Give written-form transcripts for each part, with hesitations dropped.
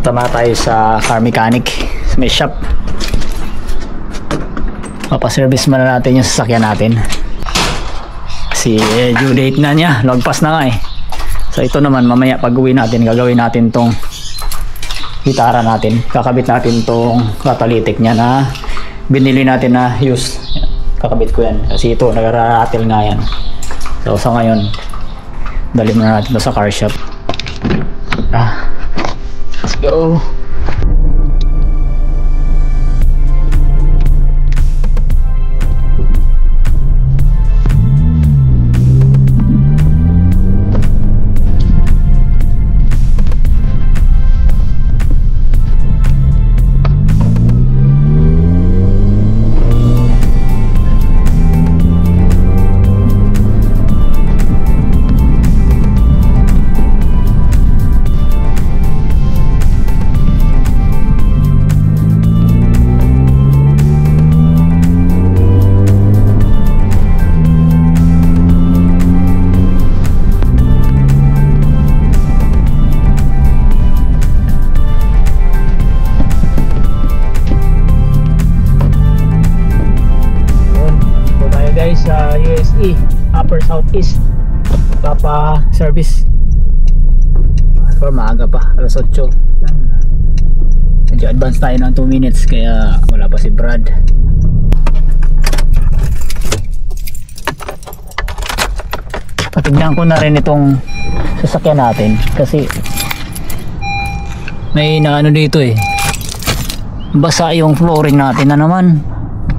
Tama tayo sa car mechanic, may shop. Papaservice muna natin yung sasakyan natin kasi due date na niya, lagpas na nga eh. So ito naman mamaya pag uwi natin, gagawin natin tong gitara natin, kakabit natin tong catalytic nya na binili natin na used. Kakabit ko yan kasi ito nagaratil nga yan. So sa ngayon dali muna natin ito sa car shop. Let's go. Sa USE Upper Southeast papa service for maaga pa, alas 8. Medyo advance tayo ng 2 minutes kaya wala pa si Brad. Patignan ko na rin itong sasakyan natin kasi may naano dito eh, basa yung flooring natin na naman.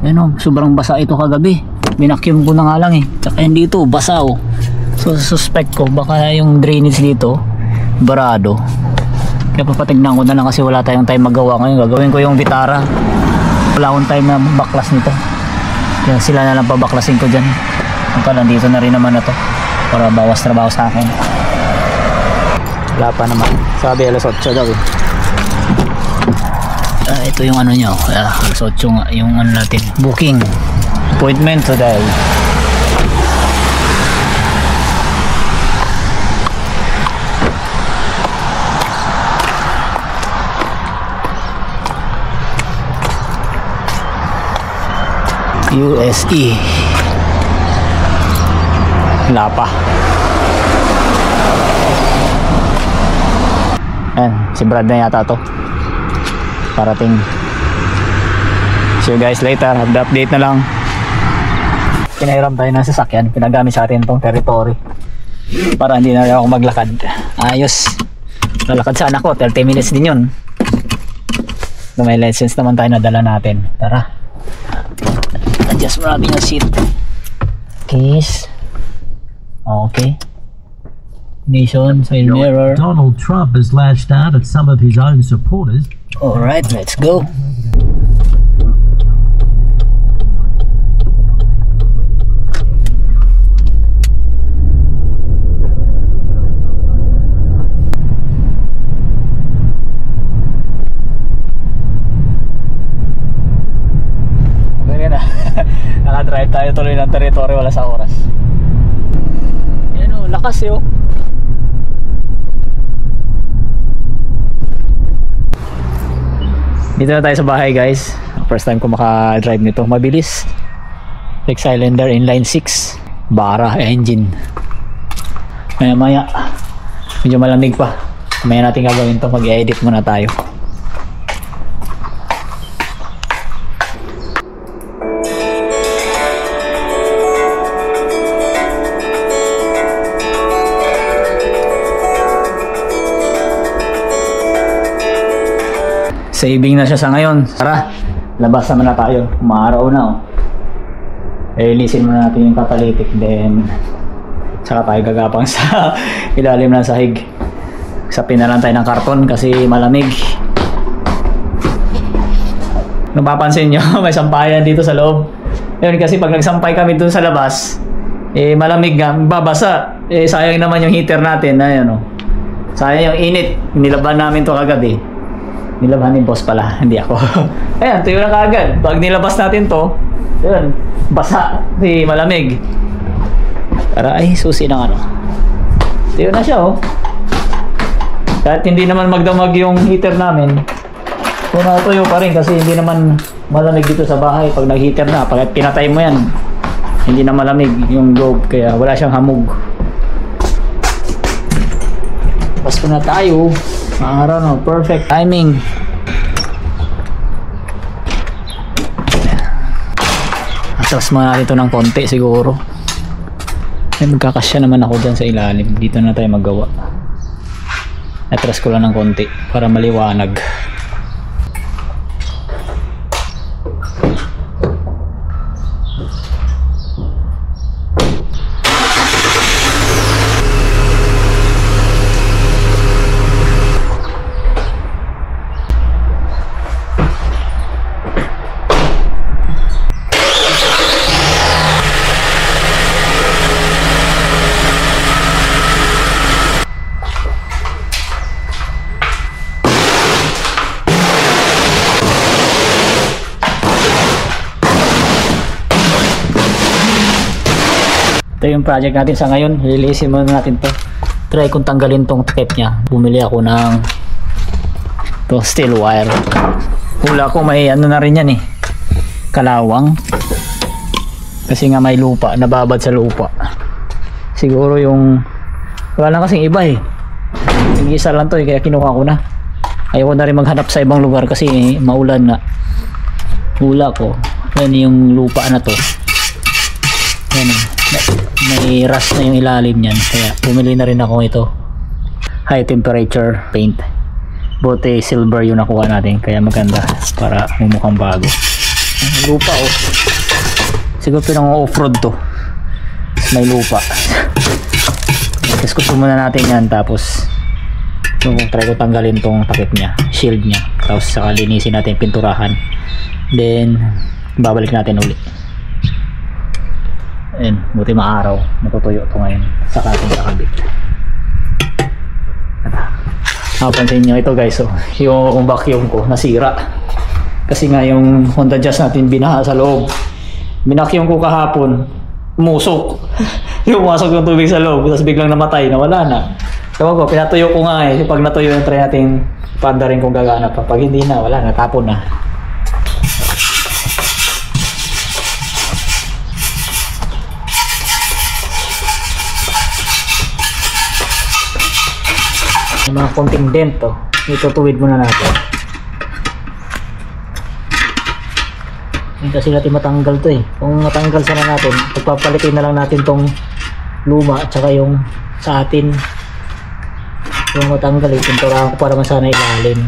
Ano, sobrang basa ito kagabi. Binakyum ko na nga lang eh. Tsaka yun dito, basa oh. So suspect ko baka yung drainage dito barado. Kaya papatignan ko na lang kasi wala tayong time magawa ngayon. Gagawin ko yung vitara. Wala akong time na baklas nito. Kaya sila na lang pabaklasin ko dyan. Ang nandito na rin naman na to para bawas trabaho sa akin. Wala pa naman. Sabi alas 8 daw eh. Ito yung ano nyo. Alas 8 nga yung ano natin. Booking. Appointment today. USE. Wala pa. Ayan, si Brad na yata to. Parating. See you guys later. Have the update na lang. Pinahiram tayo ng sasakyan, pinagamit sa atin tong territory para hindi na ako maglakad. Ayos, lalakad sana ako, 30 minutes din yun. May license naman tayo na dala natin. Tara, adjust mo natin yung seat keys. Okay, nation, side mirror. Donald Trump has lashed out at some of his own supporters. Alright, let's go. Nakadrive tayo tuloy ng territory, wala sa oras. Yan o, lakas yun. Dito na tayo sa bahay guys. First time ko makadrive nito. Mabilis. Six-cylinder inline 6 Bara engine. Maya maya medyo malamig pa. Maya natin gagawin to. Mag-edit muna tayo. Saving na siya sa ngayon. Tara, labas naman na tayo. Umaaraw na oh. Lilisin muna natin yung catalytic, then saka tayo gagapang sa ilalim ng sahig. Sapin na lang tayo ng karton kasi malamig. Napapansin nyo, may sampayan dito sa loob. Yun kasi pag nagsampay kami dun sa labas, malamig nga, babasa. Eh, sayang naman yung heater natin. Ayan, oh. Sayang yung init. Nilaban namin to kagabi. Nilaban ni boss pala, hindi ako. Ayan, tuyo na kagad. Pag nilabas natin to, yun, basa, malamig. Para ay susi ng ano. Tuyo na siya, oh. Kahit hindi naman magdamag yung heater namin, tuyo pa rin kasi hindi naman malamig dito sa bahay pag nag-heater na. Pag pinatay mo yan, hindi na malamig yung loob, kaya wala siyang hamog. Pasko na tayo. Araw no, perfect timing. Atras muna natin ito ng konti siguro. Ay, magkakasya naman ako dyan sa ilalim. Dito na tayo maggawa. Atras ko lang ng konti para maliwanag. Ito yung project natin sa ngayon. Lilisin muna natin to. Try kong tanggalin tong tape nya. Bumili ako ng to steel wire. Hula ko may ano na rin yan eh, kalawang. Kasi nga may lupa, nababad sa lupa. Siguro yung wala na kasing iba eh. Yung isa lang to eh, kaya kinuha ko na. Ayoko na rin maghanap sa ibang lugar kasi maulan nga. Hula ko. Yan yung lupa na to. Yan eh. May rust na yung ilalim niyan, kaya bumili na rin ako ito, high temperature paint. Buti silver yung nakuha natin, kaya maganda para mumukhang bago. Lupa oh, siguro pinang off-road to, may lupa. Discuss muna natin yan, tapos try ko tanggalin tong takip nya, shield nya, tapos saka linisin natin, pinturahan, then babalik natin uli. Ayan, buti maaraw, natutuyo ito ngayon sa ating kakabit. Napansin nyo ito guys, oh, yung vacuum ko nasira kasi nga yung Honda Jazz natin binaha sa loob. Binacuum ko kahapon, musok. Yung masok yung tubig sa loob, tapos biglang namatay, nawala na. Tawag ko, pinatuyo ko nga eh. Pag natuyo yung try natin panda rin kung gagana pa. Pag hindi na, wala, natapon na. Yung mga konting dent to, itutuwid muna natin. Hindi kasi natin matanggal to eh. Kung matanggal sana natin, pagpapalitin na lang natin tong luma at saka yung sa atin. Yung matanggal eh, pinturahan ko para masana ilalim.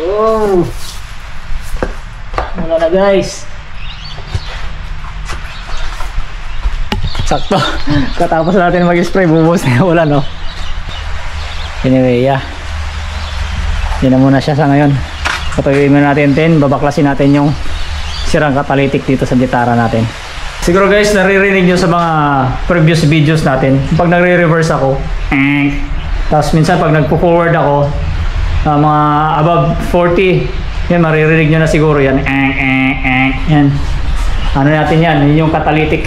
Oh, wala na guys. Sakto. Katapos natin mag-spray, bubos na wala no. Anyway, yeah. Yan na muna siya sa ngayon. Patuyuin muna natin din, babaklasin natin yung sirang catalytic dito sa gitara natin. Siguro guys, naririnig nyo sa mga previous videos natin. Pag nagre-reverse ako, tapos minsan pag nagpo-forward ako, mga above 40, yan, maririnig nyo na siguro yan. Yan. Ano natin yan, yun yung catalytic.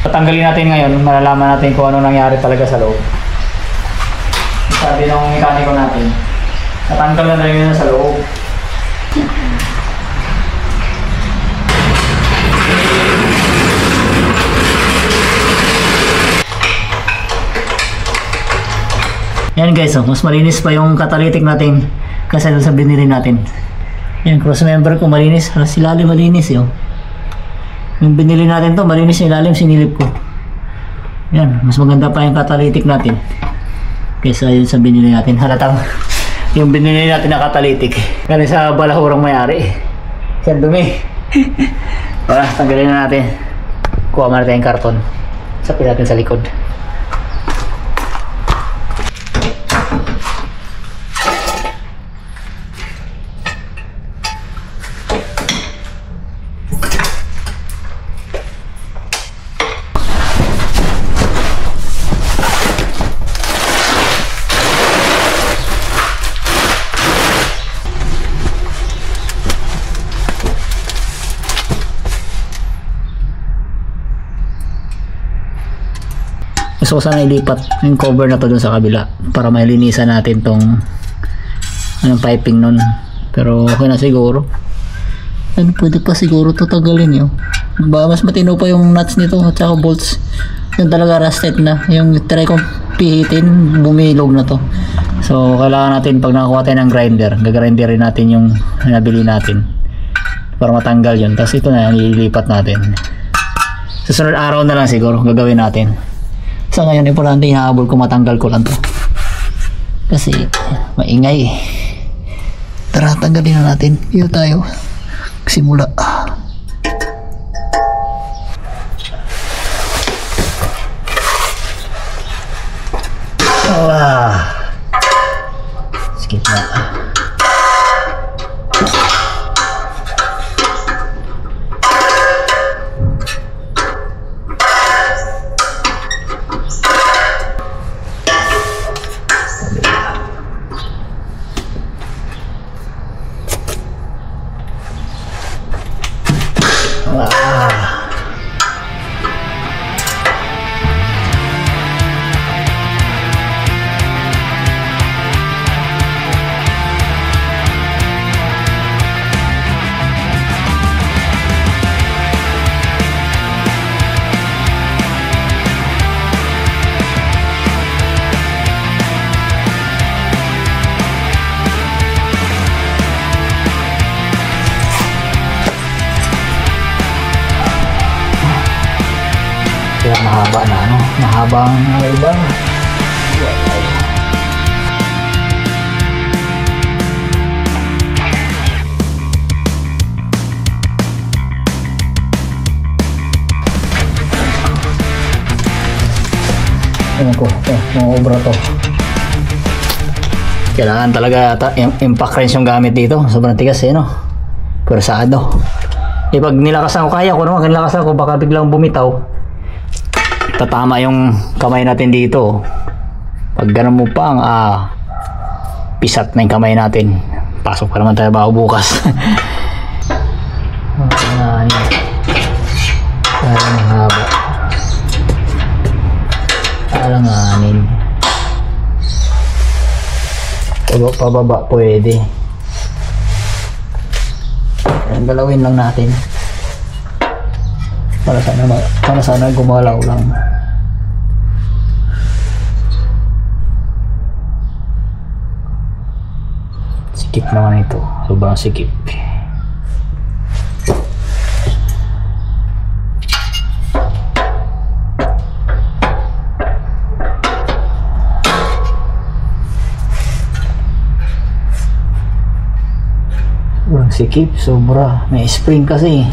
Tatanggalin natin ngayon, malalaman natin kung ano nangyari talaga sa loob. Sabi ng mekaniko natin, natanggal na yun sa loob. Yan guys, mas malinis pa yung catalytic natin kasi doon sa binili natin. Yan, cross member ko malinis, ilalim malinis yun. Yung binili natin to, malinis yung ilalim, sinilip ko. Yan, mas maganda pa yung catalytic natin kaysa yun sa binili natin. Halatang yung binili natin na catalytic galing sa balahurang mayari. Yan, dumi. Wala, tanggalin na natin. Kuha mo natin yung karton. Sapin natin sa likod. Gusto ko sana ilipat yung cover na to dun sa kabila para malinisan natin tong anong piping nun, pero okay na siguro. Ano, pwede pa siguro to tagalin yun. Mas matino pa yung nuts nito at saka bolts. Yung talaga rusted na. Yung try kong pihitin, bumilog na to. So kailangan natin pag nakakuha tayo ng grinder, gagrinderin natin yung nabili natin para matanggal yun. Tapos ito na ililipat natin. Susunod araw na lang siguro gagawin natin. Sa ngayon, importante hinahabol ko, matanggal ko lang to kasi maingay. Tara, tanggalin na natin. Iyo tayo simula. Skip na. Kaya mahaba na, ano? Mahaba ang iba. Ewan ko, mga obra to. Kailangan talaga impact wrench yung gamit dito. Sobrang tigas no? Pursado. Pag nilakasan ko, kaya ko naman, nilakasan ko, baka biglang bumitaw. Tatama yung kamay natin dito. Pag ganun mo pang pisat na yung kamay natin. Pasok pa naman tayo bago bukas. Mahaba. Alanganin. Pababa pwede. Galawin lang natin. Para sana gumalaw lang. Sikip naman ito, sobrang sikip. Sobrang sikip, sobra. May spring kasi.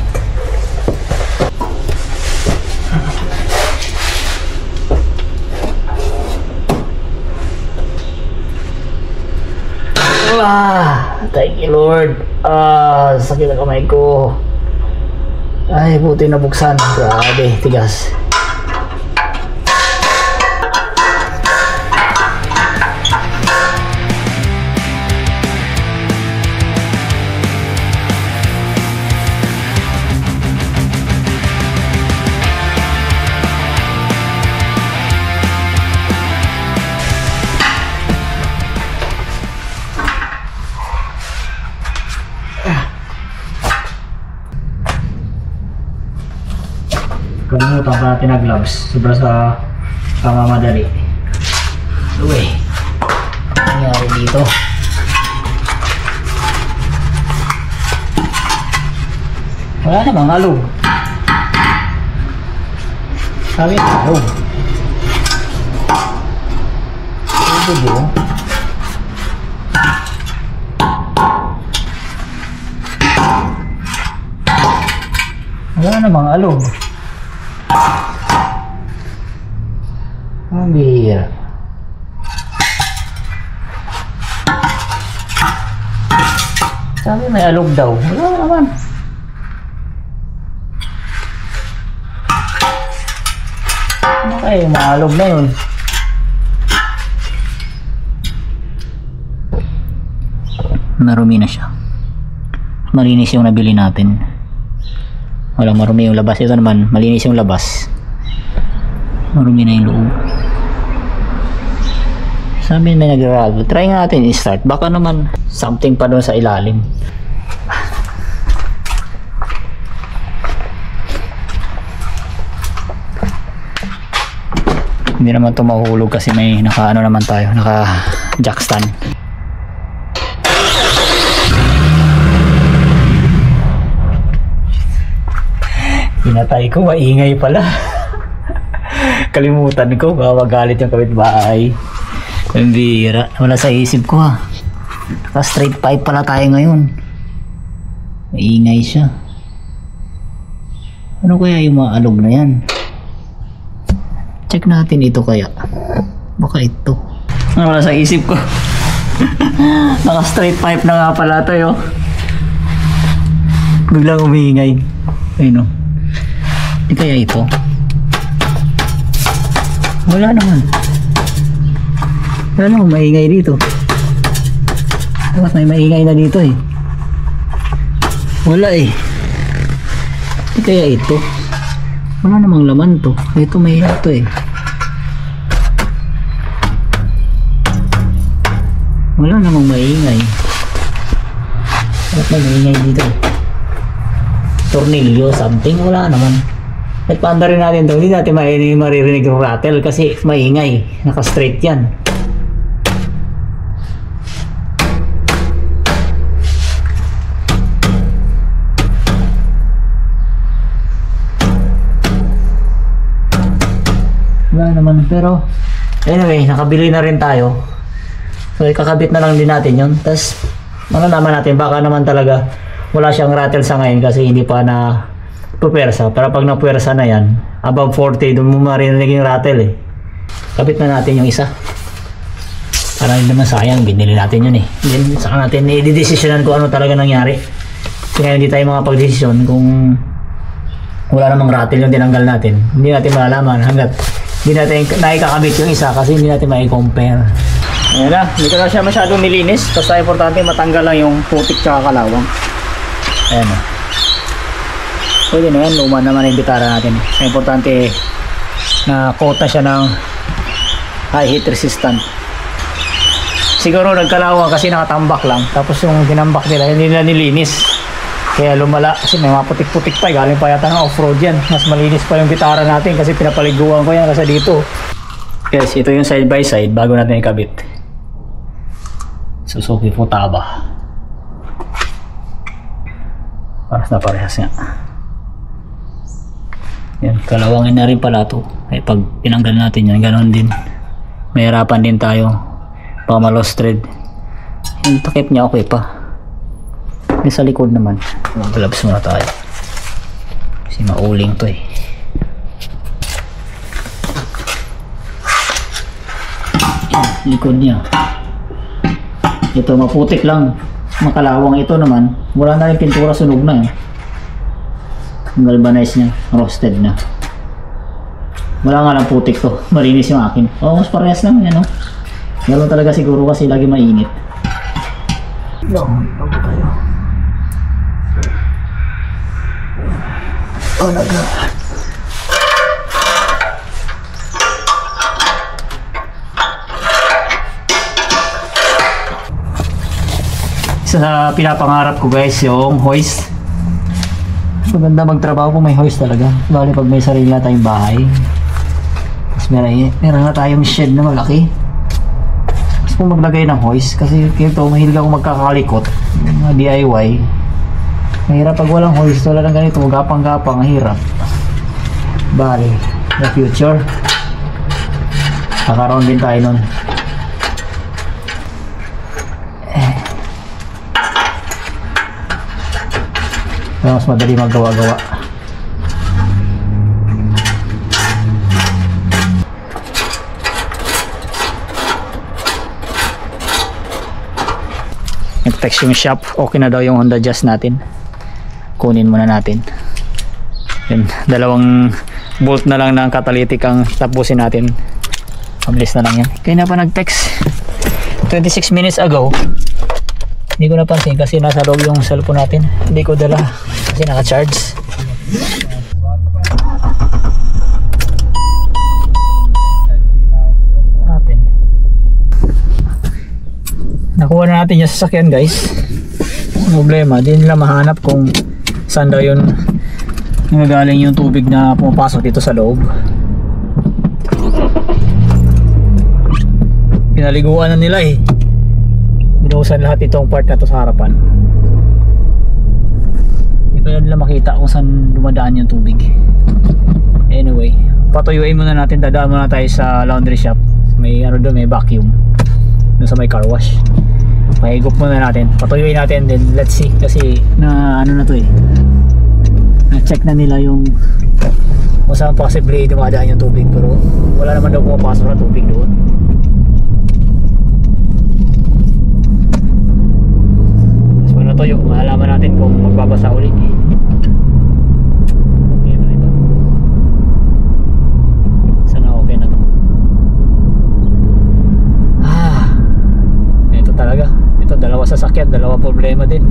Thank you Lord. Sakit ang kamay ko. Ay, buti nabuksan. Grabe, tigas. Kalimutan pa natin na gloves. Sobra sa kamamadali. Uy, ano nangyari dito? Wala namang alog. Sabi na alog. Ito yun. Wala namang alog. Ang bihira. Sabi may alog daw. Wala naman. Ano kaya yung mga alog na yun? Marumi na siya. Malinis yung nabili natin. Walang marumi yung labas. Ito naman, malinis yung labas. Marumi na yung loob. Sabi na nag-gravel. Try nga natin i-start. Baka naman something pa doon sa ilalim. Hindi naman ito mahuhulog kasi may naka-ano naman tayo. Naka-jack stand. Pinatay ko. Maingay pala. Kalimutan ko. Baka magalit yung kapitbahay. Ang bira. Wala sa isip ko ha. Naka straight pipe pala tayo ngayon. Maingay siya. Ano kaya yung mga alog na yan? Check natin ito kaya. Baka ito. Wala sa isip ko. Naka straight pipe na nga pala tayo. Biglang umiingay. Ayun o. Hindi kaya ito? Wala naman. Wala namang maingay dito. Dapat may maingay na dito eh. Wala eh. Hindi kaya ito? Wala namang laman to. Ito may ito eh. Wala namang maingay. Dapat may maingay dito. Tornilyo, something. Wala naman. At paanda rin natin ito. Hindi natin maririnig yung rattle kasi maingay. Naka-straight yan. Wala naman, pero anyway, nakabili na rin tayo. So ikakabit na lang din natin yun. Tapos malalaman natin baka naman talaga wala siyang rattle sa ngayon kasi hindi pa na pupersa. Pero pag napuwersa na yan, above 40 doon mo marinig yung rattle eh. Kabit na natin yung isa para hindi naman sayang, binili natin yun eh. Then saka natin i-desisyonan kung ano talaga nangyari. Kasi ngayon hindi tayo makapag-desisyon kung wala namang rattle yung tinanggal natin. Hindi natin malalaman hanggat hindi natin naikakabit yung isa kasi hindi natin mai-compare. Ayan na, hindi ko na siya masyadong nilinis. Basta importante matanggal lang yung putik tsaka kalawang. Ayan na. Pwede na yan, luma naman yung gitara natin. Importante na kota siya ng high heat resistant. Siguro nagkalawang kasi nakatambak lang. Tapos yung tinambak nila, hindi nila nilinis. Kaya lumala kasi may mga putik-putik pa. Galing pa yata ng off-road yan. Mas malinis pa yung gitara natin kasi pinapaliguan ko yan kasi dito. Guys, ito yung side by side bago natin ikabit. Suzuki Futaba. Paras na parehas nga. Yan, kalawangin na rin pala ito. Kaya pag tinanggal natin yan, ganoon din. May harapan din tayo. Baka ma-lost thread. Yung takip niya okay pa. May sa likod naman. Mag-gloves muna tayo. Kasi mauling to eh. Likod niya. Ito maputik lang. Makalawang ito naman. Wala na rin pintura, sunog na eh. Ang galvanize niya, roasted na. Wala nga lang putik to. Malinis yung akin. Mas parehas lang yan, no? Meron talaga siguro kasi lagi mainit. No, bago tayo. Naga. Sa pinapangarap ko guys, yung hoist. Maganda magtrabaho kung may hoist talaga. Bali pag may sarili na tayong bahay. Mas meron na tayong shed na malaki. Mas kung maglagay ng hoist, kasi ito mahilig ako magkakalikot. Mga DIY. Mahirap pag walang hoist, wala lang ganito, gapang-gapang, mahirap. Bali, the future. Kakaroon din tayo nun. Mas madali maggawa-gawa. Nag-text yung shop, okay na daw yung Honda Jazz natin. Kunin muna natin. Yun, dalawang bolt na lang ng catalytic ang tapusin natin. Mabilis na lang yan. Kaya na pa nag-text 26 minutes ago. Hindi ko napansin kasi nasa loob yung cellphone natin. Hindi ko dala kasi naka-charge. Nakuha na natin yung sasakyan guys. Ang problema, di nila mahanap kung saan daw yun nagagaling yung tubig na pumapasok dito sa loob. Pinaliguan na nila eh. Binuhusan lahat itong part na to sa harapan. Hindi pa nila makita kung saan dumadaan yung tubig. Anyway, patuyuin muna natin. Dadaan muna tayo sa laundry shop. May ano doon, may vacuum doon sa may car wash. Mahigop muna natin, patuyuin natin, then let's see. Kasi na ano na to eh, na-check na nila yung kung saan possibly dumadaan yung tubig, pero wala naman daw pumapasok na tubig doon. So ano to yung mahalaman natin kung magbabasa ulit eh. Okay na ito. Sana okay na to. Ito talaga. Ito, dalawa sasakyan, dalawa problema din.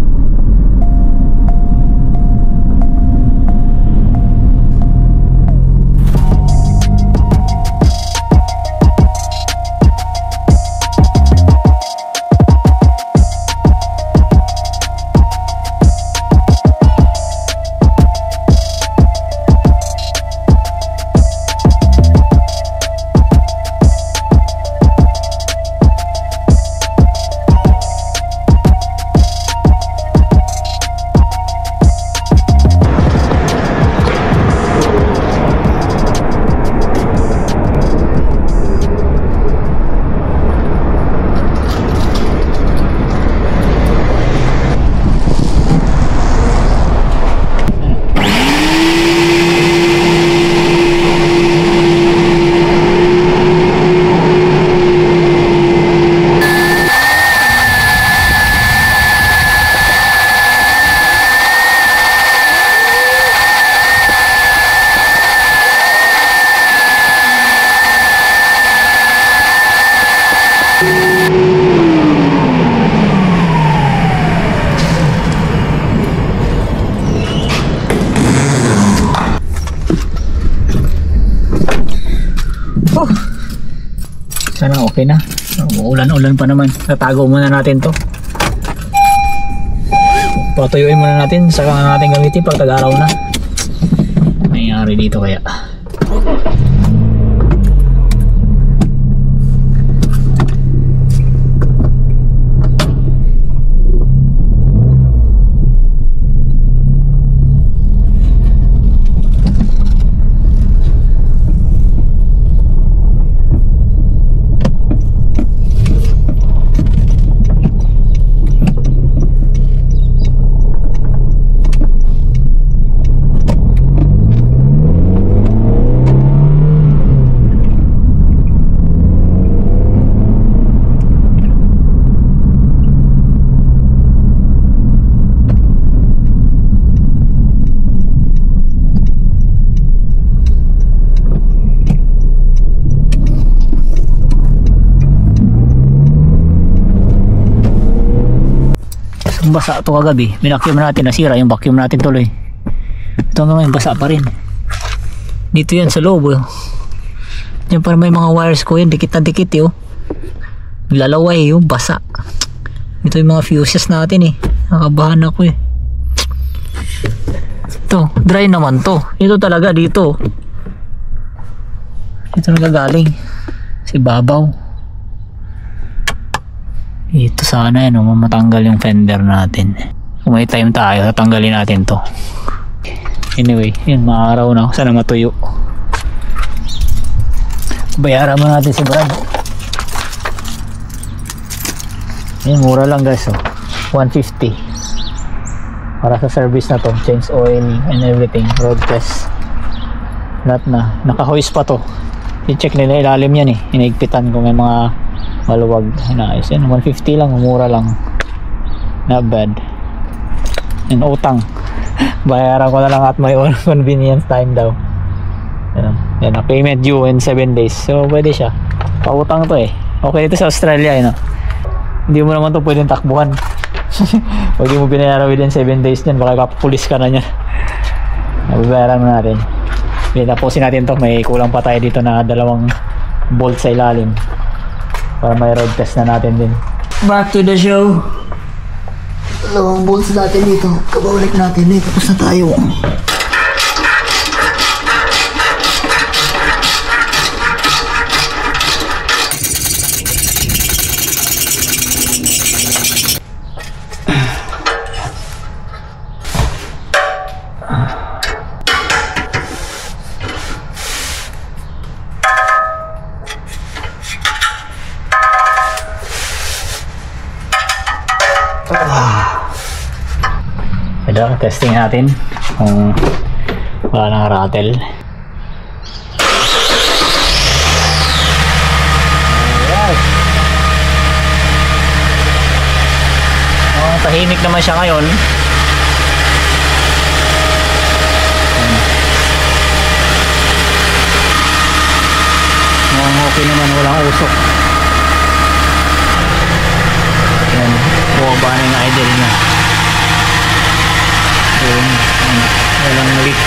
Sana okay na. Ulan-ulan pa naman. Tatago muna natin to. Patuyuin muna natin. Saka natin gamitin pag tag-araw na. Nangyari dito kaya. basa to kagabi. Binakyum natin, nasira yung vacuum natin tuloy. Ito naman basa pa rin. Dito yan sa loob. Yan para may mga wires ko yan, dikit na dikit eh. Lalaway yung basa. Ito yung mga fuses natin eh. Nakabahan ako eh. Ito, dry naman to. Ito talaga dito. Ito nagagaling. Si babaw. Ito sana yan, matanggal yung fender natin. Kung may time tayo, tatanggalin natin to. Anyway, yun, maaraw na. Sana matuyo. Bayaran mo natin si Brad. Yan, mura lang guys. Oh. 150 para sa service na to. Change oil and everything. Road test. Lahat na. Naka-hoist pa to. I-check nila ilalim yan eh. Inaigpitan kung may mga maluwag. Naayos yan. 150 lang. Mura lang. Not bad. And utang. Bayaran ko na lang at my own convenience time daw. Yan. Payment due in 7 days. So pwede siya. Pautang to eh. Okay ito sa Australia eh, no? Hindi mo naman to pwedeng takbuhan. Pag di mo binayaran within 7 days nyan, baka ipapulis ka na nyan. Nababayaran mo natin. Tapusin natin to. May kulang pa tayo dito na 2 bolt sa ilalim para may road test na natin din. Back to the show. 2 bolts natin dito. Kabaulik natin dito. Tapos na tayo. Ito, testing natin kung wala nang rattle. Tahimik naman siya ngayon. Okay naman, walang usok. Yan, bumaba na yung idle niya. Walang leak.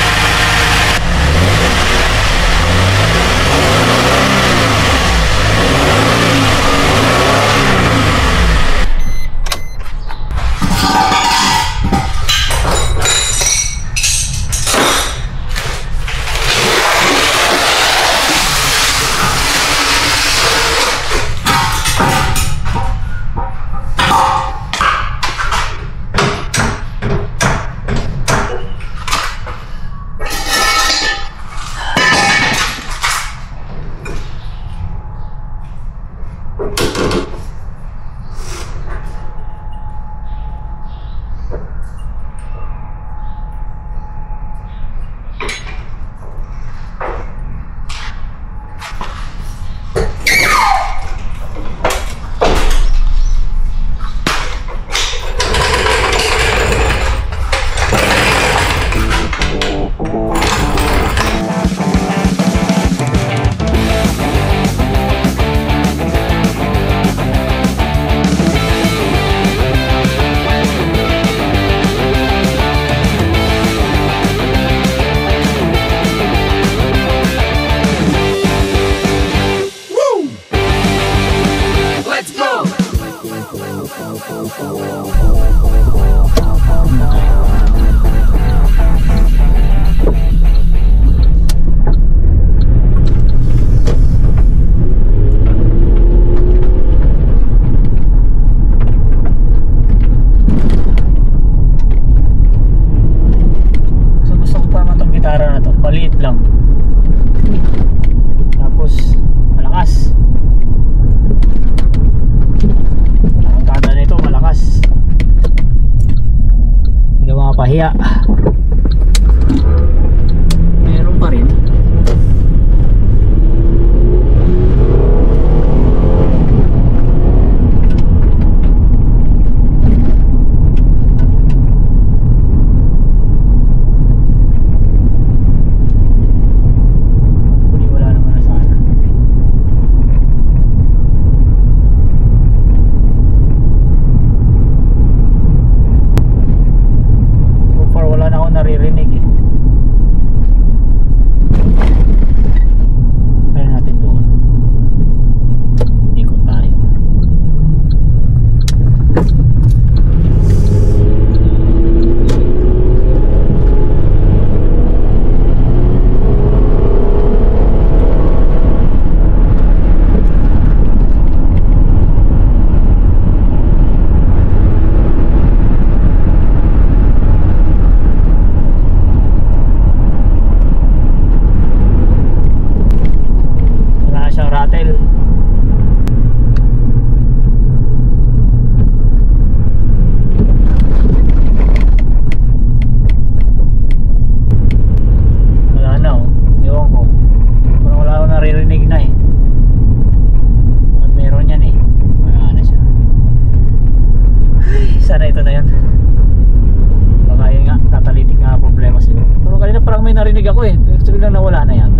Pahiya. Meron pa rin.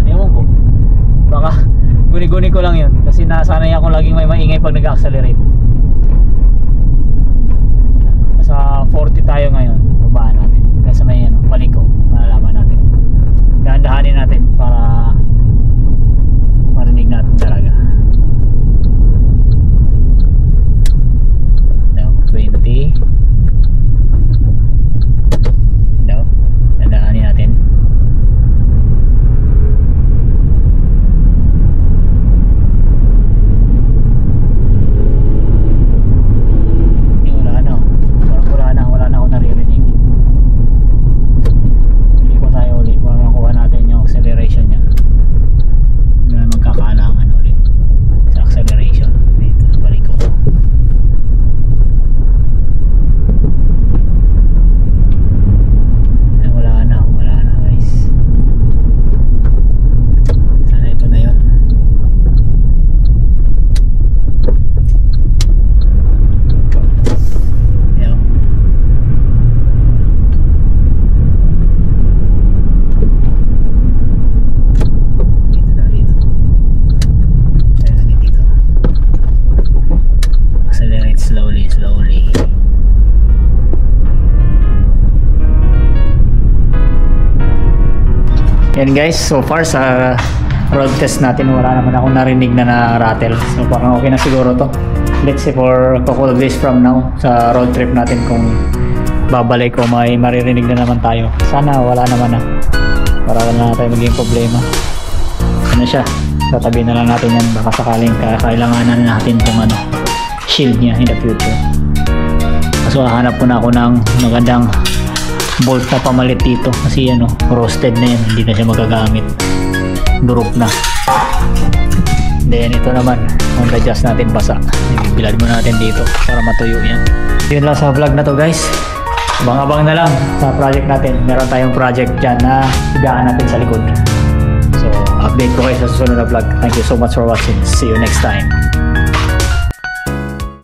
Ewan ko. Baka guni-guni ko lang yun. Kasi nasanay ako laging may maingay pag nag-accelerate. Sa 40 tayo ngayon. Babaan natin. Kaya sa may paliko. Malalaman natin. Dahan-dahanin natin para marinig natin talaga. 20. Dahan-dahanin natin. Wala na ako naririnig. Hindi ko tayo ulit para makuha natin yung acceleration niya. Hindi na magkakaalangan ulit sa acceleration. Dito, balik ko. Wala na guys. Sana ito na yun. Slowly. Yan guys, so far sa road test natin wala naman akong narinig na rattle. So parang okay na siguro to. Let's see for a couple of days from now sa road trip natin kung babalik o may maririnig na naman tayo. Sana wala naman na. Para wala na tayo maging problema. Ano siya? Tatabi na lang natin yan. Baka sakaling kailanganan natin kung shield niya in the future. So hahanap po na ako ng magandang bolt na pamalit dito kasi roasted na yan, hindi na siya magagamit, durog na. Then ito naman on the adjust natin basa, bilad mo natin dito para matuyo yan. Yun lang sa vlog na to guys, abang-abang na lang sa project natin. Meron tayong project dyan na higaan natin sa likod, so update ko kayo sa susunod na vlog. Thank you so much for watching, see you next time.